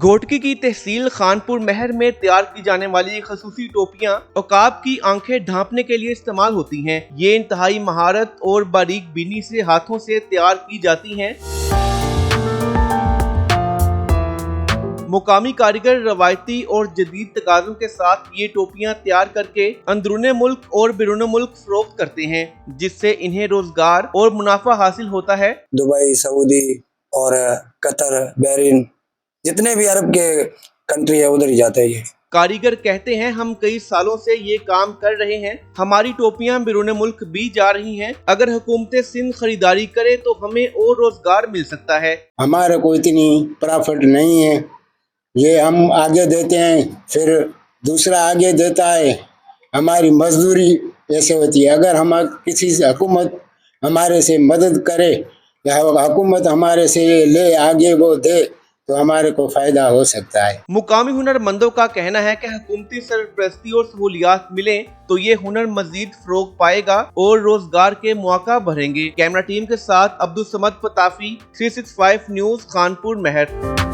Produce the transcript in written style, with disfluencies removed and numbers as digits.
घोटकी की तहसील खानपुर महर में तैयार की जाने वाली खसूसी टोपियां औकाब की आंखें ढांपने के लिए इस्तेमाल होती हैं। ये इंतहाई महारत और बारीक बीनी से हाथों से तैयार की जाती हैं। मुकामी कारीगर रवायती और जदीद तकाज़ों के साथ ये टोपियां तैयार करके अंदरूने मुल्क और बैरून मुल्क फरोख्त करते हैं, जिससे इन्हें रोजगार और मुनाफा हासिल होता है। दुबई, सऊदी और कतर, बहरीन, जितने भी अरब के कंट्री है उधर ही जाते हैं ये। कारीगर कहते हैं, हम कई सालों से ये काम कर रहे हैं, हमारी टोपियां बैरून मुल्क भी जा रही हैं। अगर हुकूमत सिंध खरीदारी करे तो हमें और रोजगार मिल सकता है। हमारे को इतनी प्रॉफिट नहीं है, ये हम आगे देते हैं फिर दूसरा आगे देता है, हमारी मजदूरी ऐसे होती है। अगर हम किसी से हुकूमत हमारे से मदद करे या हुकूमत हमारे से ले आगे वो दे तो हमारे को फायदा हो सकता है। मुकामी हुनरमंदों का कहना है कि हुकूमती सरपरस्ती और सहूलियात मिले तो ये हुनर मजीद फरोग पाएगा और रोजगार के मौका बढ़ेंगे। कैमरा टीम के साथ अब्दुल समद फताफी, 365 न्यूज़, खानपुर महर।